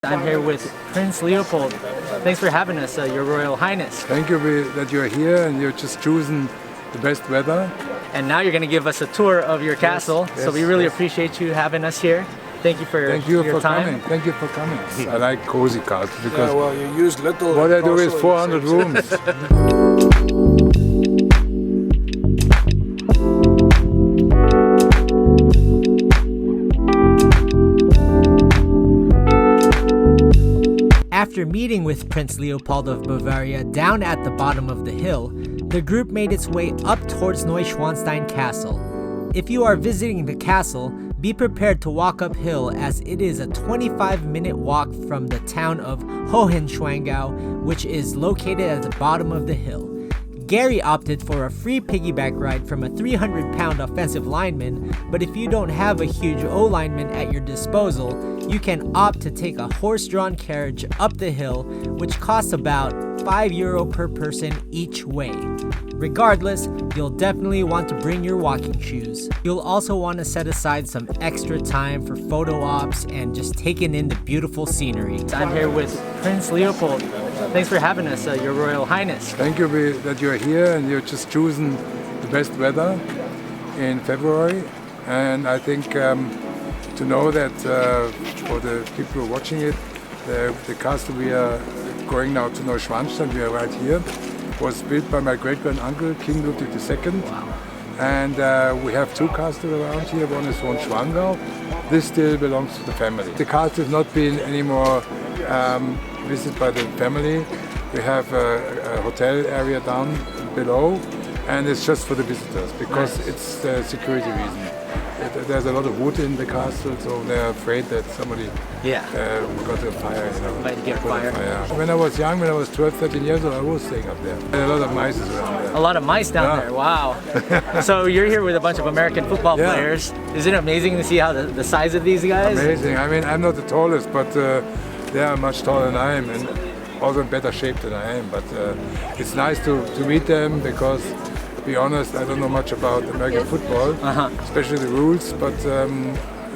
I'm here with Prince Leopold. Thanks for having us, Your Royal Highness. Thank you that you're here and you're just choosing the best weather. And now you're going to give us a tour of your castle, so we really appreciate you having us here. Thank you for your time. Coming. Thank you for coming. I like cozy castles because you use little. What I do is 400 rooms. After meeting with Prince Leopold of Bavaria down at the bottom of the hill, the group made its way up towards Neuschwanstein Castle. If you are visiting the castle, be prepared to walk uphill as it is a 25-minute walk from the town of Hohenschwangau, which is located at the bottom of the hill. Gary opted for a free piggyback ride from a 300-pound offensive lineman, but if you don't have a huge O-lineman at your disposal, you can opt to take a horse-drawn carriage up the hill, which costs about €5 per person each way. Regardless, you'll definitely want to bring your walking shoes. You'll also want to set aside some extra time for photo ops and just taking in the beautiful scenery. I'm here with Prince Leopold. Thanks for having us, Your Royal Highness. Thank you that you're here and you're just choosing the best weather in February. And I think to know that for the people who are watching it, the castle we are going now to Neuschwanstein, we are right here, was built by my great-grand-uncle, King Ludwig II. Wow. And we have two castles around here. One is Schwangau. This still belongs to the family. The castle has not been anymore visited by the family. We have a hotel area down below, and it's just for the visitors because it's a security reason. There's a lot of wood in the castle, so they're afraid that somebody got a fire. Might get fire. When I was young, when I was 12, 13 years old, I was staying up there. There are a lot of mice around there. A lot of mice down there, wow. So you're here with a bunch of American football players. Isn't it amazing to see how the size of these guys? Amazing. I mean, I'm not the tallest, but they are much taller than I am and also in better shape than I am. But it's nice to meet them because, to be honest, I don't know much about American football, especially the rules. But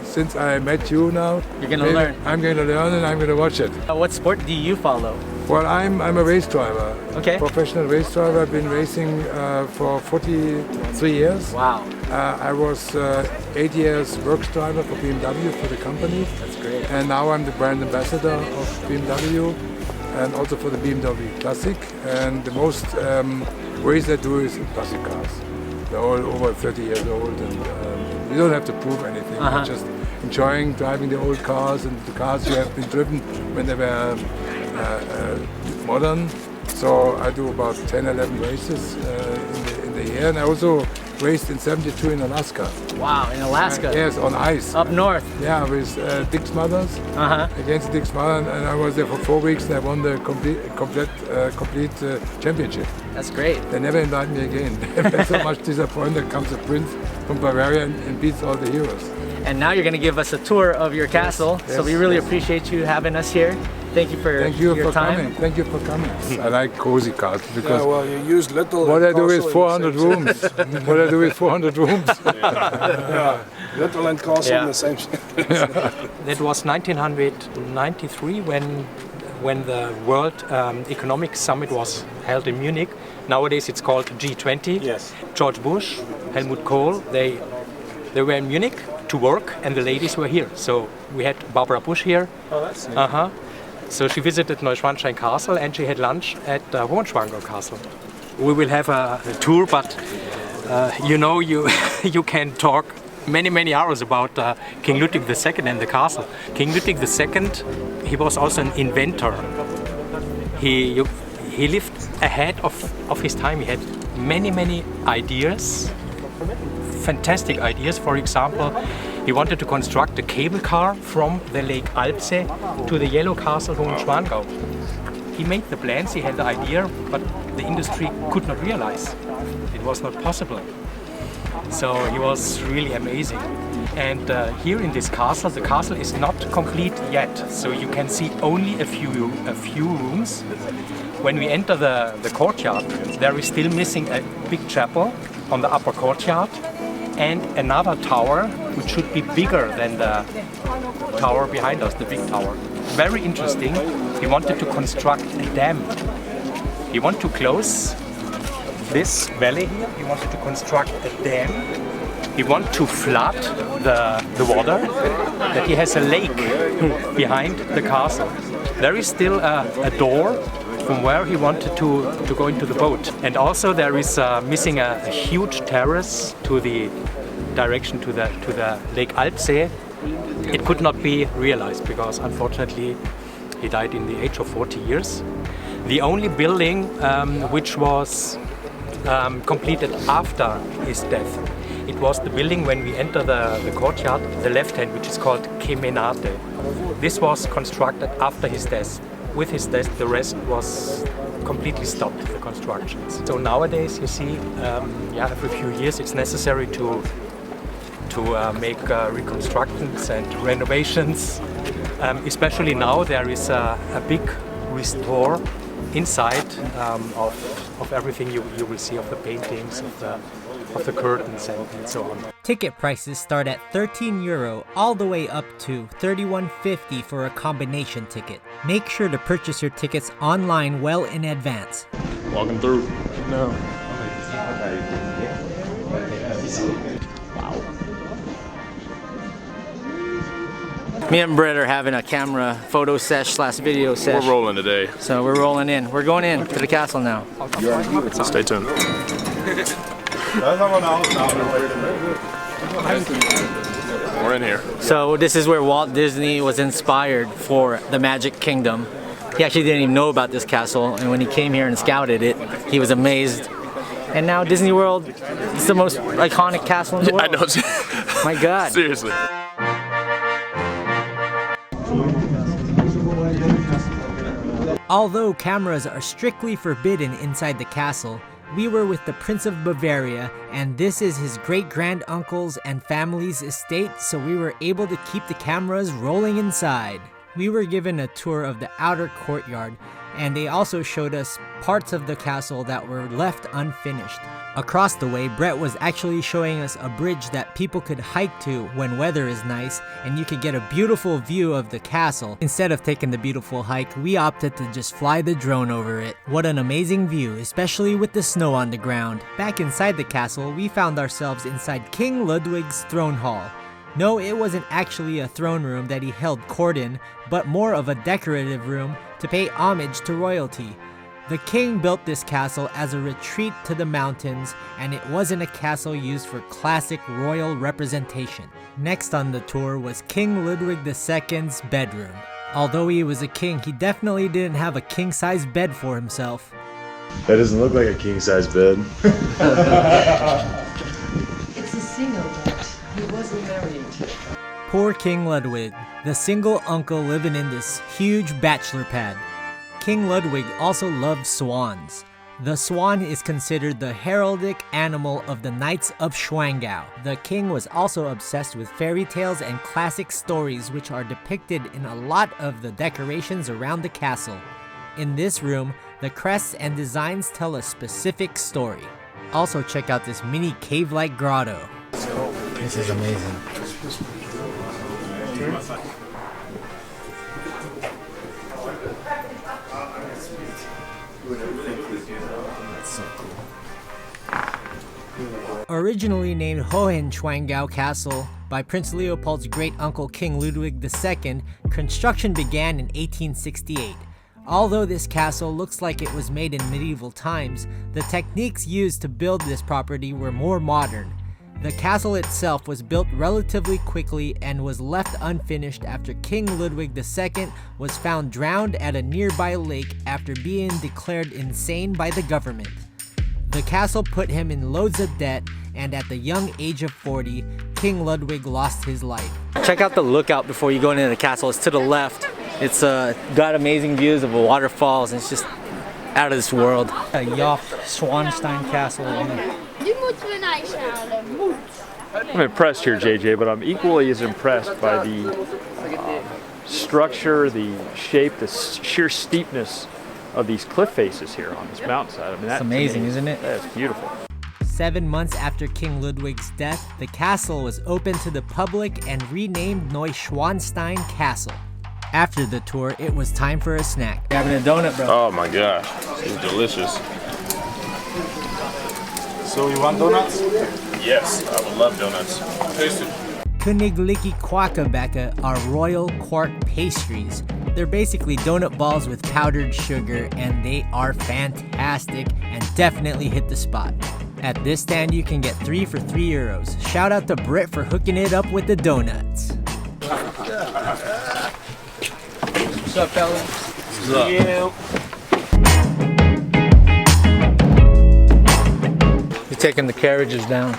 since I met you now, you're going to learn. I'm going to learn and I'm going to watch it. What sport do you follow? Well, I'm a race driver. Okay. Professional race driver. I've been racing for 43 years. Wow. I was 8 years works driver for BMW for the company. That's great. And now I'm the brand ambassador of BMW and also for the BMW Classic. And the most race I do is in classic cars. They're all over 30 years old and you don't have to prove anything. You're just enjoying driving the old cars and the cars you have been driven when they were modern. So I do about 10, 11 races in the year. And I also raced in 72 in Alaska. Wow, in Alaska? Yes, on ice. Up north? Yeah, with Dick's Mothers, against Dick's Mother, and I was there for 4 weeks and I won the complete championship. That's great. They never invite me again. They're so much disappointed. Comes a prince from Bavaria and beats all the heroes. And now you're going to give us a tour of your castle, so we really appreciate you having us here. Thank you for your time. Coming. Thank you for coming. I like cozy castles because you use little. What I do is 400 rooms. What I do is 400 rooms. Little and castle in the same. It was 1993 when the World Economic Summit was held in Munich. Nowadays it's called G20. Yes. George Bush, Helmut Kohl, they were in Munich to work, and the ladies were here. So we had Barbara Bush here. Oh, that's neat. So she visited Neuschwanstein Castle and she had lunch at Hohenschwangau Castle. We will have a tour, but you can talk many hours about King Ludwig II and the castle. King Ludwig II, he was also an inventor. He lived ahead of his time. He had many ideas, fantastic ideas. For example, he wanted to construct a cable car from the Lake Alpsee to the Yellow Castle Hohenschwangau. He made the plans, he had the idea, but the industry could not realize. It was not possible. So he was really amazing. And here in this castle, the castle is not complete yet. So you can see only a few rooms. When we enter the courtyard, there is still missing a big chapel on the upper courtyard. And another tower which should be bigger than the tower behind us, the big tower. very interesting. He wanted to construct a dam. He wanted to close this valley here. He wanted to construct a dam. He wanted to flood the water. That he has a lake behind the castle. There is still a door from where he wanted to go into the boat. And also there is missing a huge terrace to the direction to the Lake Alpsee. It could not be realized because unfortunately he died in the age of 40 years. The only building which was completed after his death, it was the building when we enter the courtyard, the left hand, which is called Kemenate. This was constructed after his death. With his death, the rest was completely stopped, the constructions. So nowadays, you see, every few years it's necessary to make reconstructions and renovations. Especially now, there is a big restore inside of everything you will see, of the paintings, of the curtains and so on. Ticket prices start at €13 all the way up to $31.50 for a combination ticket. Make sure to purchase your tickets online well in advance. Walking through. No. Me and Brett are having a camera photo sesh / video sesh. We're rolling today. So we're rolling in. We're going in to the castle now. Stay tuned. We're in here. So this is where Walt Disney was inspired for the Magic Kingdom. He actually didn't even know about this castle, and when he came here and scouted it, he was amazed. And now Disney World is the most iconic castle in the world. I know. My God. Seriously. Although cameras are strictly forbidden inside the castle, we were with the Prince of Bavaria, and this is his great-granduncle's and family's estate, so we were able to keep the cameras rolling inside. We were given a tour of the outer courtyard, and they also showed us parts of the castle that were left unfinished. Across the way, Brett was actually showing us a bridge that people could hike to when weather is nice, and you could get a beautiful view of the castle. Instead of taking the beautiful hike, we opted to just fly the drone over it. What an amazing view, especially with the snow on the ground. Back inside the castle, we found ourselves inside King Ludwig's throne hall. No, it wasn't actually a throne room that he held court in, but more of a decorative room to pay homage to royalty. The king built this castle as a retreat to the mountains, and it wasn't a castle used for classic royal representation. Next on the tour was King Ludwig II's bedroom. Although he was a king, he definitely didn't have a king-size bed for himself. That doesn't look like a king-size bed. It's a single bed. He wasn't married. Poor King Ludwig, the single uncle living in this huge bachelor pad. King Ludwig also loved swans. The swan is considered the heraldic animal of the Knights of Schwangau. The king was also obsessed with fairy tales and classic stories, which are depicted in a lot of the decorations around the castle. In this room, the crests and designs tell a specific story. Also check out this mini cave-like grotto. This is amazing. Originally named Hohenschwangau Castle by Prince Leopold's great-uncle King Ludwig II, construction began in 1868. Although this castle looks like it was made in medieval times, the techniques used to build this property were more modern. The castle itself was built relatively quickly and was left unfinished after King Ludwig II was found drowned at a nearby lake after being declared insane by the government. The castle put him in loads of debt, and at the young age of 40, King Ludwig lost his life. Check out the lookout before you go into the castle. It's to the left. It's got amazing views of the waterfalls, and it's just out of this world. A Jaydaheat Castle. I'm impressed here, JJ, but I'm equally as impressed by the structure, the shape, the sheer steepness of these cliff faces here on this mountainside. I mean, that's amazing, isn't it? That's beautiful. 7 months after King Ludwig's death, the castle was opened to the public and renamed Neuschwanstein Castle. After the tour, it was time for a snack. Having a donut, bro. Oh my gosh, it's delicious. So you want donuts? Yes, I would love donuts. Taste it. Königliche Quakebäcker are royal quark pastries. They're basically donut balls with powdered sugar, and they are fantastic and definitely hit the spot. At this stand, you can get 3 for €3. Shout out to Britt for hooking it up with the donuts. What's up, fellas? What's up? You're taking the carriages down.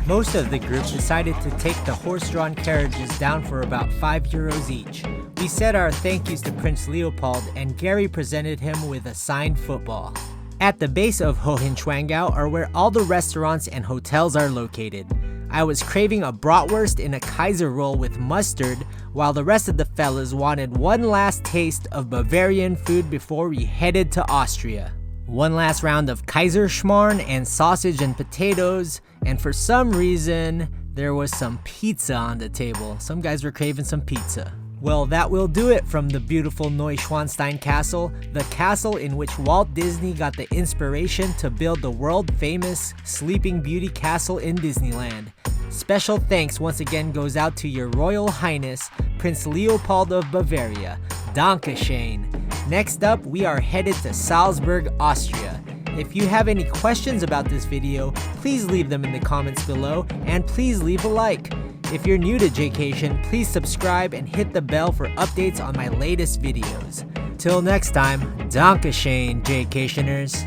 Most of the group decided to take the horse-drawn carriages down for about €5 each. We said our thank yous to Prince Leopold, and Gary presented him with a signed football. At the base of Hohenschwangau are where all the restaurants and hotels are located. I was craving a bratwurst in a Kaiser roll with mustard, while the rest of the fellas wanted one last taste of Bavarian food before we headed to Austria. One last round of Kaiserschmarrn and sausage and potatoes, and for some reason, there was some pizza on the table. Some guys were craving some pizza. Well, that will do it from the beautiful Neuschwanstein Castle, the castle in which Walt Disney got the inspiration to build the world-famous Sleeping Beauty Castle in Disneyland. Special thanks once again goes out to Your Royal Highness, Prince Leopold of Bavaria. Dankeschön. Next up, we are headed to Salzburg, Austria. If you have any questions about this video, please leave them in the comments below, and please leave a like. If you're new to Jaycation, please subscribe and hit the bell for updates on my latest videos. Till next time, Dankeschön, Jaycationers.